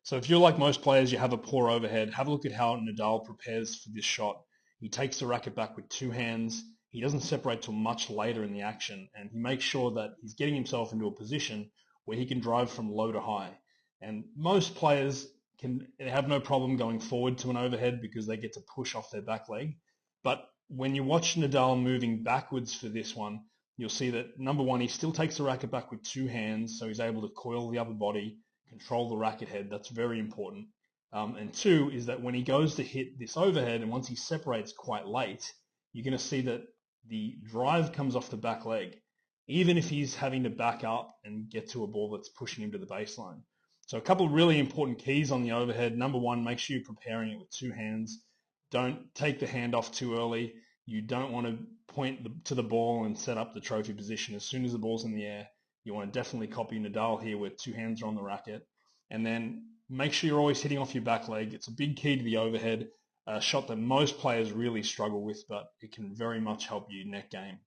So if you're like most players, you have a poor overhead, have a look at how Nadal prepares for this shot. He takes the racket back with two hands. He doesn't separate till much later in the action, and he makes sure that he's getting himself into a position where he can drive from low to high. And most players can have no problem going forward to an overhead because they get to push off their back leg. But when you watch Nadal moving backwards for this one, you'll see that number one, he still takes the racket back with two hands, so he's able to coil the upper body, control the racket head. That's very important. And two is that when he goes to hit this overhead and once he separates quite late, you're going to see that the drive comes off the back leg, even if he's having to back up and get to a ball that's pushing him to the baseline. So a couple of really important keys on the overhead. Number one, make sure you're preparing it with two hands. Don't take the hand off too early. You don't want to point to the ball and set up the trophy position. As soon as the ball's in the air, you want to definitely copy Nadal here where two hands are on the racket. And then make sure you're always hitting off your back leg. It's a big key to the overhead, a shot that most players really struggle with, but it can very much help you net game.